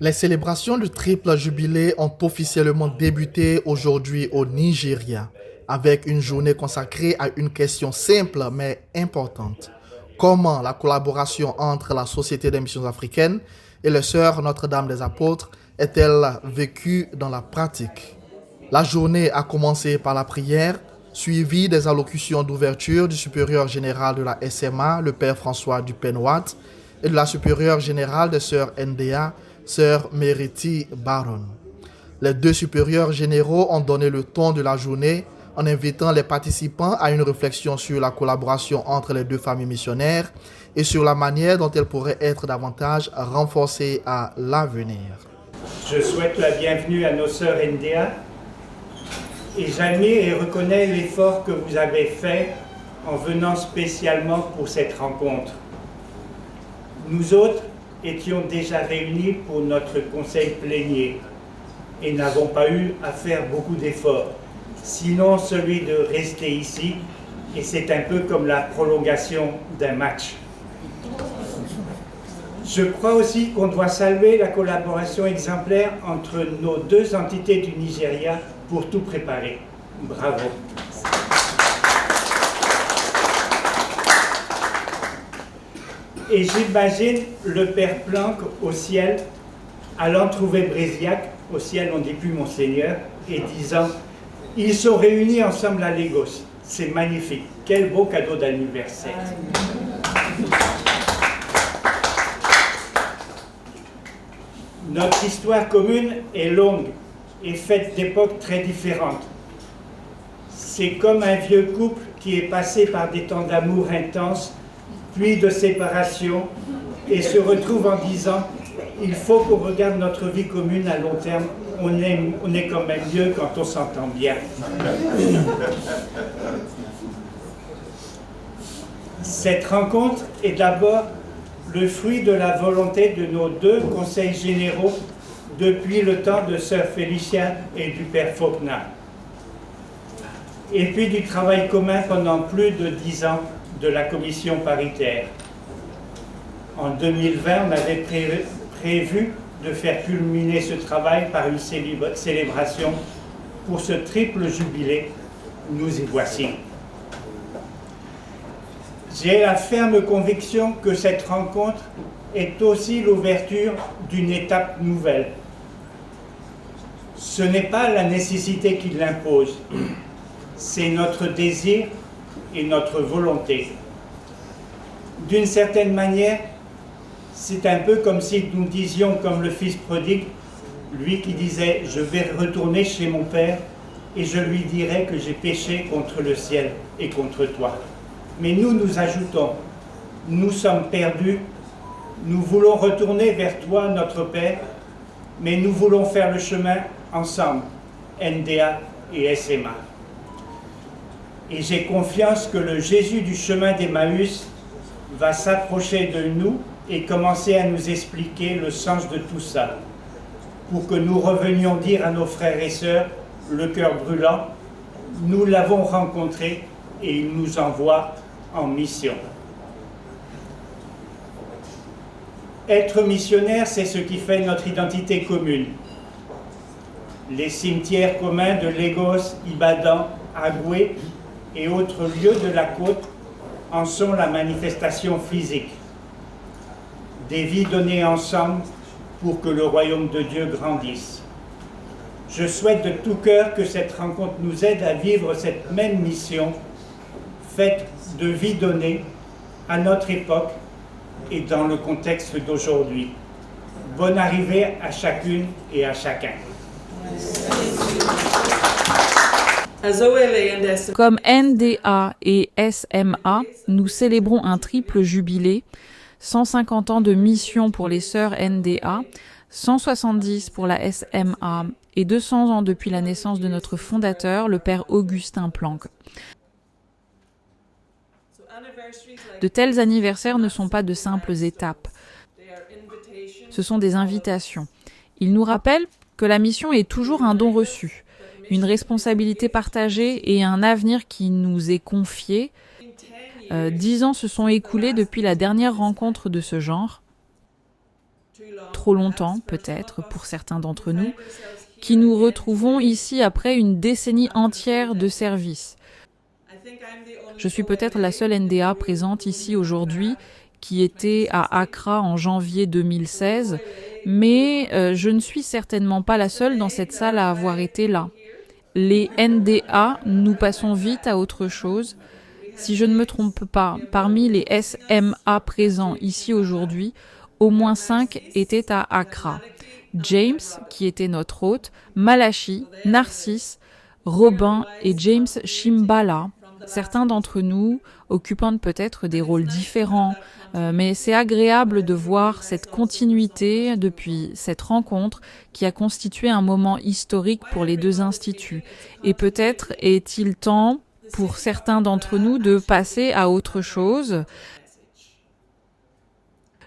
Les célébrations du triple jubilé ont officiellement débuté aujourd'hui au Nigeria, avec une journée consacrée à une question simple mais importante. Comment la collaboration entre la Société des missions africaines et les Sœurs Notre-Dame des Apôtres est-elle vécue dans la pratique? La journée a commencé par la prière, suivie des allocutions d'ouverture du supérieur général de la SMA, le Père François Dupenouat, et de la supérieure générale des Sœurs NDA, Sœur Meriti Baron. Les deux supérieurs généraux ont donné le ton de la journée en invitant les participants à une réflexion sur la collaboration entre les deux familles missionnaires et sur la manière dont elle pourrait être davantage renforcée à l'avenir. Je souhaite la bienvenue à nos sœurs NDA et j'admire et reconnais l'effort que vous avez fait en venant spécialement pour cette rencontre. Nous autres étions déjà réunis pour notre conseil plénier et n'avons pas eu à faire beaucoup d'efforts, sinon celui de rester ici, et c'est un peu comme la prolongation d'un match. Je crois aussi qu'on doit saluer la collaboration exemplaire entre nos deux entités du Nigeria pour tout préparer. Bravo. Et j'imagine le Père Planck au ciel, allant trouver Bréziac, au ciel on dit plus Monseigneur, et disant « Ils sont réunis ensemble à Lagos. C'est magnifique. Quel beau cadeau d'anniversaire. » Notre histoire commune est longue et faite d'époques très différentes. C'est comme un vieux couple qui est passé par des temps d'amour intense, puis de séparation, et se retrouve en disant « Il faut qu'on regarde notre vie commune à long terme, on est quand même mieux quand on s'entend bien. » Cette rencontre est d'abord le fruit de la volonté de nos deux conseils généraux depuis le temps de Sœur Félicia et du Père Faulkner. Et puis du travail commun pendant plus de 10 ans de la commission paritaire. En 2020, on avait prévu de faire culminer ce travail par une célébration pour ce triple jubilé. Nous y voici. J'ai la ferme conviction que cette rencontre est aussi l'ouverture d'une étape nouvelle. Ce n'est pas la nécessité qui l'impose, c'est notre désir et notre volonté. D'une certaine manière, c'est un peu comme si nous disions, comme le fils prodigue, lui qui disait « Je vais retourner chez mon père et je lui dirai que j'ai péché contre le ciel et contre toi. » Mais nous ajoutons, nous sommes perdus, nous voulons retourner vers toi, notre Père, mais nous voulons faire le chemin ensemble, NDA et SMA. Et j'ai confiance que le Jésus du chemin d'Emmaüs va s'approcher de nous et commencer à nous expliquer le sens de tout ça, pour que nous revenions dire à nos frères et sœurs, le cœur brûlant, nous l'avons rencontré et il nous envoie en mission. Être missionnaire, c'est ce qui fait notre identité commune. Les cimetières communs de Lagos, Ibadan, Agoué et autres lieux de la côte en sont la manifestation physique. Des vies données ensemble pour que le royaume de Dieu grandisse. Je souhaite de tout cœur que cette rencontre nous aide à vivre cette même mission faite de vie donnée à notre époque et dans le contexte d'aujourd'hui. Bonne arrivée à chacune et à chacun. Comme NDA et SMA, nous célébrons un triple jubilé, 150 ans de mission pour les sœurs NDA, 170 pour la SMA et 200 ans depuis la naissance de notre fondateur, le Père Augustin Planck. De tels anniversaires ne sont pas de simples étapes. Ce sont des invitations. Ils nous rappellent que la mission est toujours un don reçu, une responsabilité partagée et un avenir qui nous est confié. 10 ans se sont écoulés depuis la dernière rencontre de ce genre. trop longtemps peut-être pour certains d'entre nous, qui nous retrouvons ici après une décennie entière de service. Je suis peut-être la seule NDA présente ici aujourd'hui qui était à Accra en janvier 2016, mais je ne suis certainement pas la seule dans cette salle à avoir été là. Les NDA, nous passons vite à autre chose. Si je ne me trompe pas, parmi les SMA présents ici aujourd'hui, au moins 5 étaient à Accra. James, qui était notre hôte, Malachi, Narcisse, Robin et James Shimbala. Certains d'entre nous occupant peut-être des rôles différents, mais c'est agréable de voir cette continuité depuis cette rencontre qui a constitué un moment historique pour les deux instituts. Et peut-être est-il temps pour certains d'entre nous de passer à autre chose.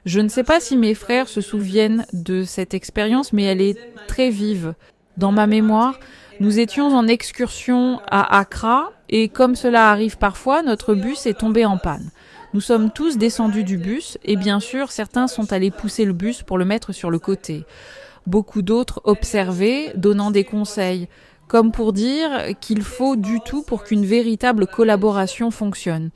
Je ne sais pas si mes frères se souviennent de cette expérience, mais elle est très vive. Dans ma mémoire, nous étions en excursion à Accra et comme cela arrive parfois, notre bus est tombé en panne. Nous sommes tous descendus du bus et bien sûr, certains sont allés pousser le bus pour le mettre sur le côté. Beaucoup d'autres observaient, donnant des conseils, comme pour dire qu'il faut du tout pour qu'une véritable collaboration fonctionne.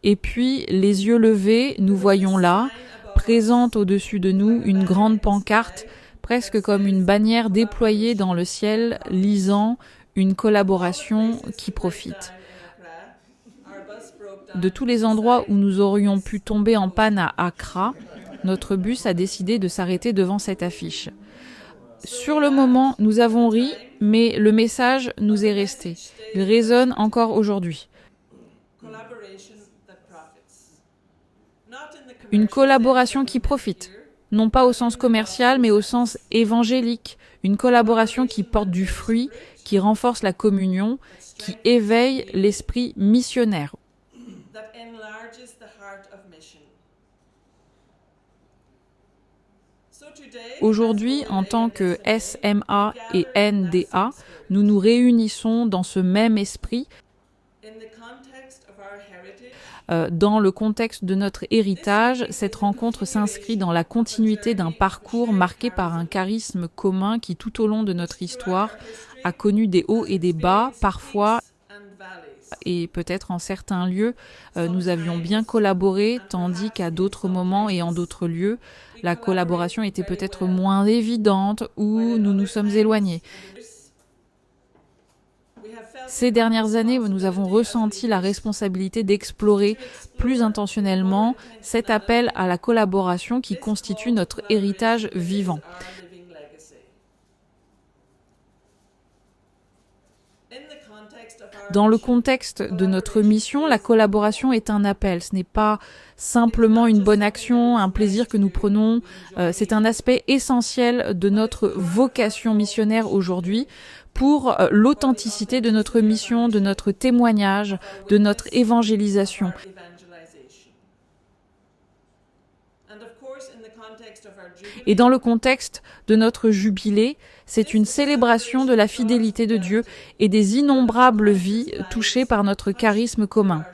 Et puis, les yeux levés, nous voyons là, présente au-dessus de nous, une grande pancarte, presque comme une bannière déployée dans le ciel, lisant « Une collaboration qui profite ». De tous les endroits où nous aurions pu tomber en panne à Accra, notre bus a décidé de s'arrêter devant cette affiche. Sur le moment, nous avons ri, mais le message nous est resté. Il résonne encore aujourd'hui. Une collaboration qui profite, non pas au sens commercial, mais au sens évangélique. Une collaboration qui porte du fruit, qui renforce la communion, qui éveille l'esprit missionnaire. Aujourd'hui, en tant que SMA et NDA, nous nous réunissons dans ce même esprit. Dans le contexte de notre héritage, cette rencontre s'inscrit dans la continuité d'un parcours marqué par un charisme commun qui, tout au long de notre histoire, a connu des hauts et des bas, parfois, et peut-être en certains lieux, nous avions bien collaboré, tandis qu'à d'autres moments et en d'autres lieux, la collaboration était peut-être moins évidente ou nous nous sommes éloignés. Ces dernières années, nous avons ressenti la responsabilité d'explorer plus intentionnellement cet appel à la collaboration qui constitue notre héritage vivant. Dans le contexte de notre mission, la collaboration est un appel. Ce n'est pas simplement une bonne action, un plaisir que nous prenons. C'est un aspect essentiel de notre vocation missionnaire aujourd'hui pour l'authenticité de notre mission, de notre témoignage, de notre évangélisation. Et dans le contexte de notre jubilé, c'est une célébration de la fidélité de Dieu et des innombrables vies touchées par notre charisme commun.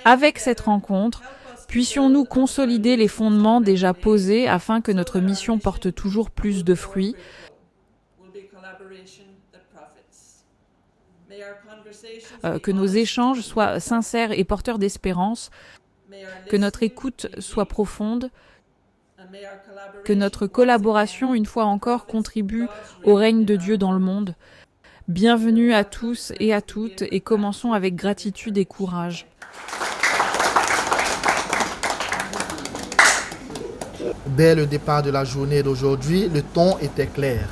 Avec cette rencontre, puissions-nous consolider les fondements déjà posés afin que notre mission porte toujours plus de fruits. Que nos échanges soient sincères et porteurs d'espérance, que notre écoute soit profonde, que notre collaboration, une fois encore, contribue au règne de Dieu dans le monde. Bienvenue à tous et à toutes et commençons avec gratitude et courage. Dès le départ de la journée d'aujourd'hui, le ton était clair.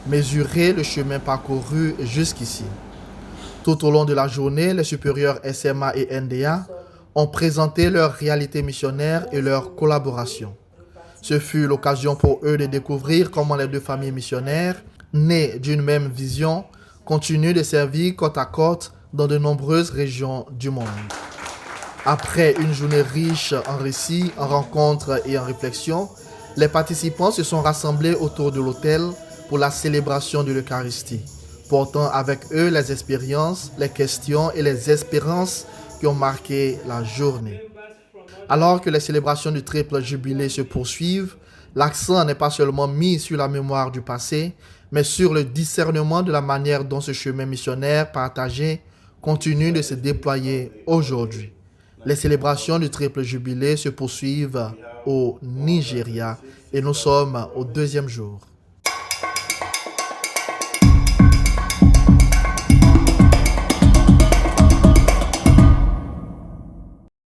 Mesurer le chemin parcouru jusqu'ici. Tout au long de la journée, les supérieurs SMA et NDA ont présenté leur réalité missionnaire et leur collaboration. Ce fut l'occasion pour eux de découvrir comment les deux familles missionnaires, nées d'une même vision, continuent de servir côte à côte dans de nombreuses régions du monde. Après une journée riche en récits, en rencontres et en réflexions, les participants se sont rassemblés autour de l'autel pour la célébration de l'Eucharistie. portant avec eux les expériences, les questions et les espérances qui ont marqué la journée. Alors que les célébrations du triple jubilé se poursuivent, l'accent n'est pas seulement mis sur la mémoire du passé, mais sur le discernement de la manière dont ce chemin missionnaire partagé continue de se déployer aujourd'hui. Les célébrations du triple jubilé se poursuivent au Nigeria et nous sommes au 2e jour.